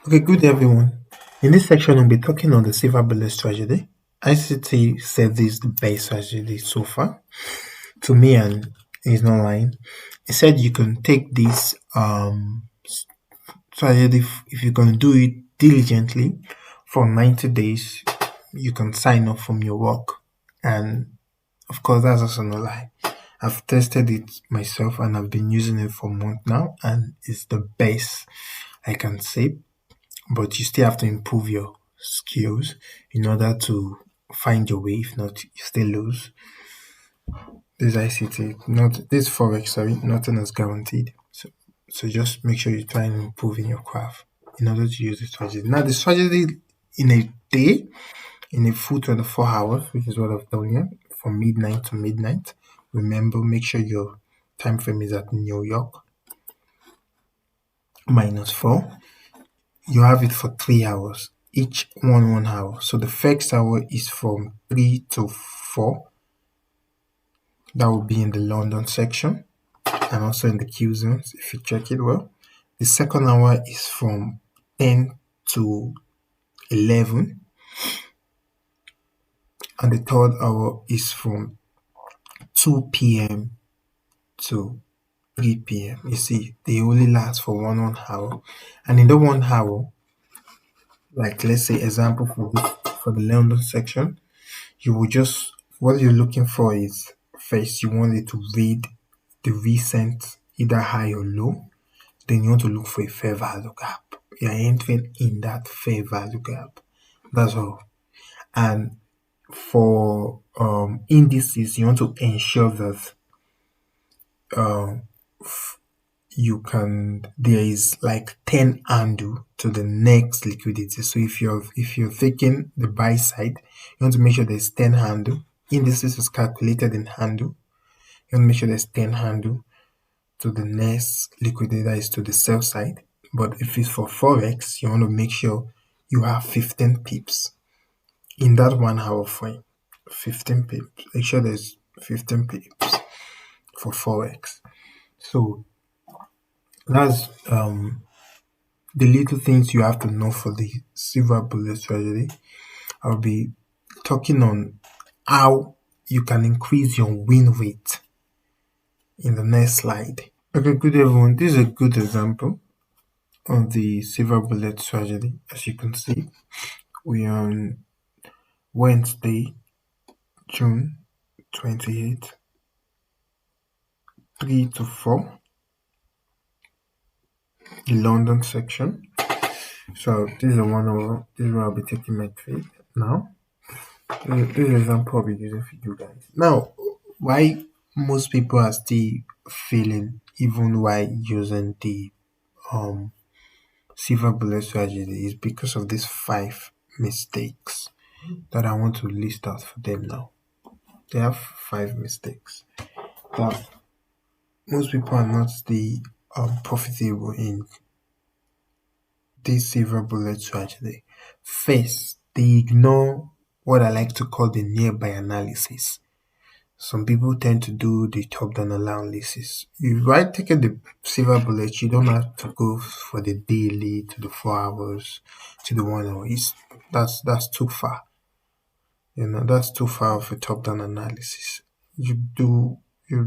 Okay, good everyone. In this section, we'll be talking on the silver bullet strategy. ICT said this is the best strategy so far. To me, and he's not lying. He said you can take this strategy if you're going to do it diligently for 90 days. You can sign off from your work, and of course, that's also no lie. I've tested it myself and I've been using it for a month now, and it's the best I can say, but you still have to improve your skills in order to find your way. If not, you still lose. This ICT, not this forex, sorry, nothing is guaranteed. So just make sure you try and improve in your craft in order to use the strategy. Now, the strategy in a day, in a full 24 hours, which is what I've done here, from midnight to midnight. Remember, make sure your time frame is at New York -4. You have it for 3 hours, each 1 hour. So the first hour is from 3 to 4. That will be in the London section and also in the Q zones if you check it well. The second hour is from 10 to 11, and the third hour is from 2 p.m. to 3 p.m. You see, they only last for 1 hour, and in the 1 hour, like let's say example for the London section, you will just what you're looking for is first you want it to read the recent either high or low. Then you want to look for a fair value gap. You're entering in that fair value gap. That's all. And for indices, you want to ensure that um, there is like 10 handle to the next liquidity. So if you're taking the buy side, you want to make sure there's 10 handle. Indices is calculated in handle. You want to make sure there's 10 handle to the next liquidity, that is to the sell side. But if it's for forex, you want to make sure you have 15 pips in that 1 hour frame. 15 pips. Make sure there's 15 pips for forex. So that's the little things you have to know for the silver bullet strategy. I'll be talking on how you can increase your win rate in the next slide. Okay, good everyone. This is a good example of the silver bullet strategy. As you can see, we are on Wednesday, June 28th, 3 to 4, the London section. So this is the 1 hour. This is where I'll be taking my trade now. This is an example I'll be using for you guys. Now, why most people are still failing even while using the silver bullet strategy is because of these 5 mistakes that I want to list out for them now. They have 5 mistakes that most people are not the profitable in this silver bullet strategy. First, they ignore what I like to call the nearby analysis. Some people tend to do the top-down analysis. If I take the silver bullet, you don't have to go for the daily to the 4 hours to the 1 hour. That's too far. That's too far of a top-down analysis. You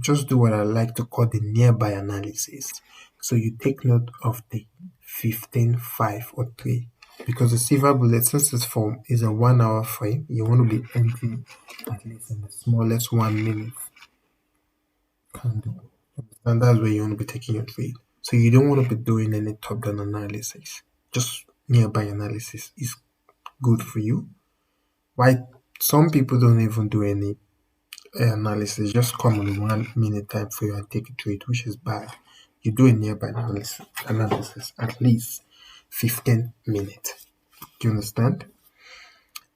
just do what I like to call the nearby analysis. So you take note of the 15, 5, or 3. Because the silver bullet, since its form is a 1 hour frame, you want to be entering at least in the smallest 1 minute candle. And that's where you want to be taking your trade. So you don't want to be doing any top-down analysis. Just nearby analysis is good for you. Why some people don't even do any analysis, just come on 1 minute time frame and take a trade, which is bad. You do a nearby analysis at least 15 minutes. Do you understand?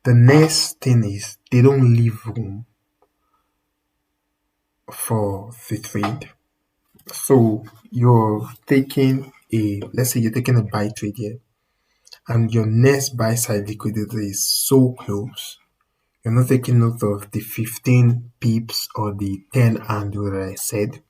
The next thing is they don't leave room for the trade. So let's say you're taking a buy trade here, and your next buy side liquidity is so close. You're not taking note of the 15 pips or the 10 handle that I said.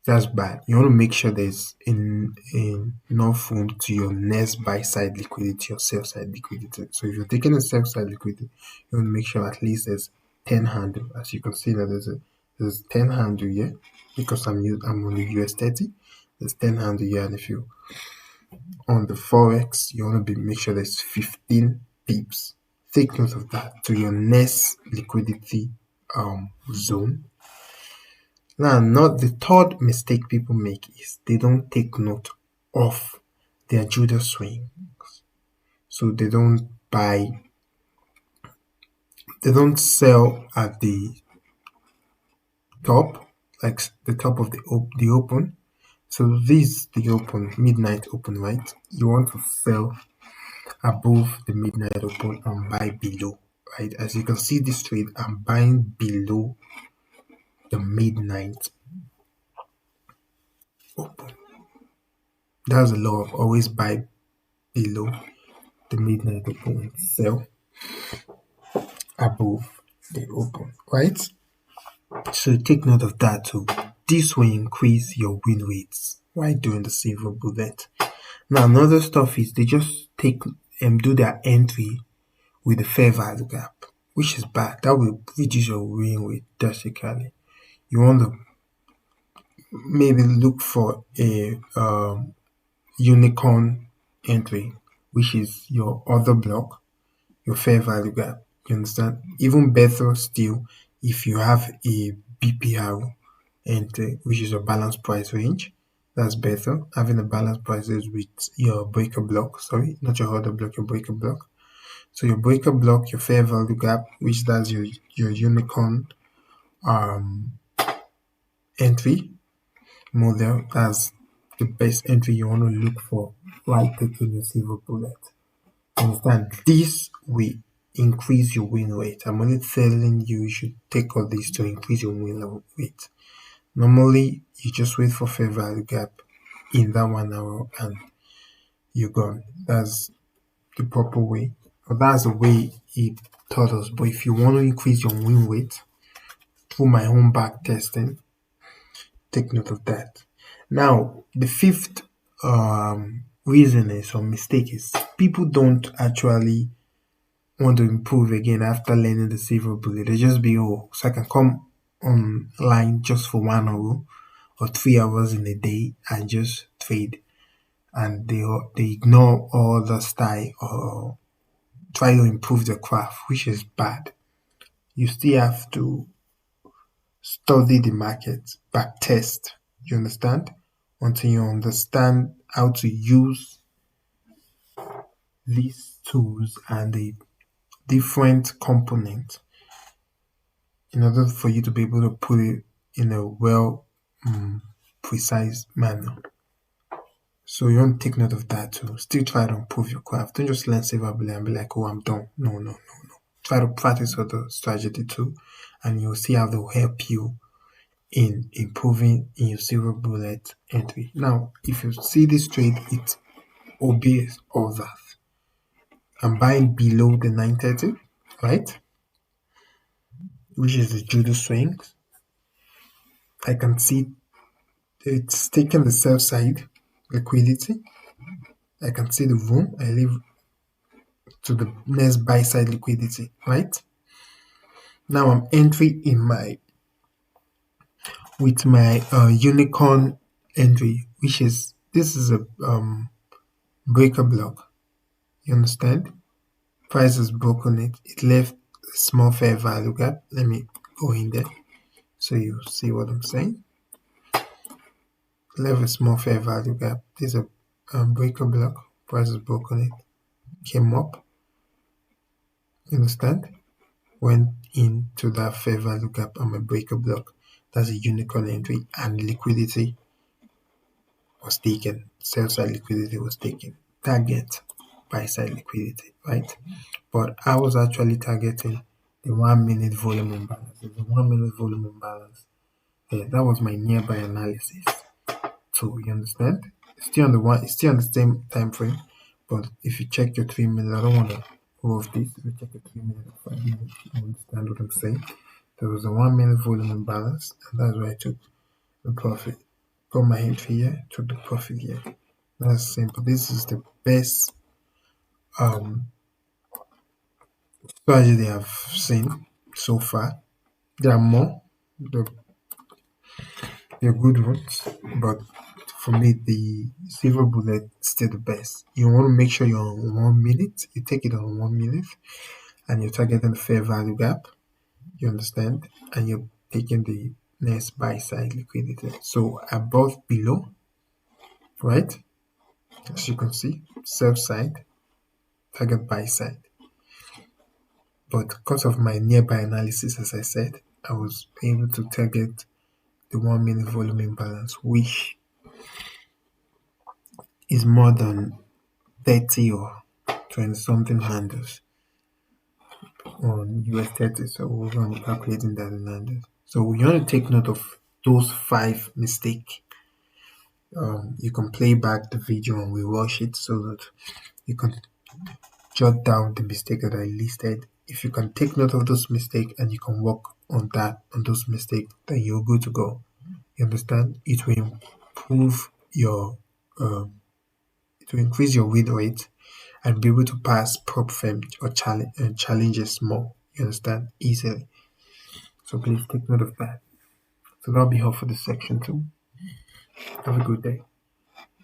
That's bad. You want to make sure there's enough room to your next buy side liquidity or sell side liquidity. So if you're taking a sell side liquidity, you want to make sure at least there's 10 handle. As you can see that there's 10 handle here because I'm on the US 30. There's 10 handle here, and if you on the forex, you want to be make sure there's 15 pips. Take note of that to your next liquidity zone. Now, not the third mistake people make is they don't take note of their Judah swings. So they don't sell at the top, like the top of the open. So this the open, midnight open, right? You want to sell above the midnight open and buy below, right? As you can see this trade, I'm buying below the midnight open. That's a law of always buy below the midnight open and sell above the open, right? So take note of that too. This will increase your win rates while doing the silver bullet. Now another stuff is they just take and do their entry with the fair value gap, which is bad. That will reduce your win rate drastically. You want to maybe look for a unicorn entry, which is your other block, your fair value gap. You understand? Even better still, if you have a BPR entry, which is your balance price range, that's better. Having a balance prices with your breaker block, sorry, not your other block, your breaker block. So your breaker block, your fair value gap, which does your unicorn entry model, that's the best entry you want to look for while taking your silver bullet. Understand? This will increase your win rate. I'm only telling you you should take all this to increase your win rate. Normally, you just wait for fair value gap in that 1 hour and you're gone. That's the proper way. But that's the way it taught us. But if you want to increase your win rate through my own back testing, take note of that. Now, the fifth reason is or mistake is people don't actually want to improve again after learning the silver bullet. They just be, oh, so I can come online just for 1 hour or 3 hours in a day and just trade. And they ignore all the style or try to improve the craft, which is bad. You still have to study the market, back test. You understand? Until you understand how to use these tools and the different components in order for you to be able to put it in a well precise manner. So you want to take note of that too. Still try to improve your craft. Don't just learn silver bullet and be like, oh, I'm done. No. Try to practice other strategy too, and you'll see how they'll help you in improving in your silver bullet entry. Now, if you see this trade, it obeys all that. I'm buying below the 930, right? Which is the judo swings. I can see it's taking the sell side liquidity. I can see the room. I leave to the next buy side liquidity, right? Now I'm entering in with my unicorn entry, which is this is a breaker block. You understand? Price has broken it. It left a small fair value gap. Let me go in there so you see what I'm saying. Left a small fair value gap. This is a breaker block. Price has broken it. Came up. You understand? Went into that fair value gap on my breaker block. That's a unicorn entry, and liquidity was taken. Sell side liquidity was taken. Target buy side liquidity, right? But I was actually targeting the 1 minute volume imbalance. The 1 minute volume imbalance. Yeah, that was my nearby analysis. So you understand? It's still on the same time frame. But if you check your 3 minutes, I don't want to go off this. If you check your 3 minutes or 5 minutes, you understand what I'm saying. There was a 1 minute volume imbalance, and that's why I took the profit. got my entry here, took the profit here. That's simple. This is the best strategy I've seen so far. There are more, the they're good ones, but for me, the silver bullet is still the best. You want to make sure you're on 1 minute. You take it on 1 minute, and you're targeting the fair value gap. You understand, and you're taking the next buy side liquidity. So above, below, right? As you can see, sell side, target buy side. But because of my nearby analysis, as I said, I was able to target the 1 minute volume imbalance, which is more than 30 or 20 something handles on US 30. So we're going to be calculating that in handles. So we want to take note of those 5 mistakes. You can play back the video and we watch it so that you can jot down the mistake that I listed. If you can take note of those mistakes and you can work on those mistakes, then you're good to go. You understand? It will improve your, it will increase your win rate and be able to pass prop firm or challenges more. You understand? Easily. So please take note of that. So that'll be all for this section too. Have a good day.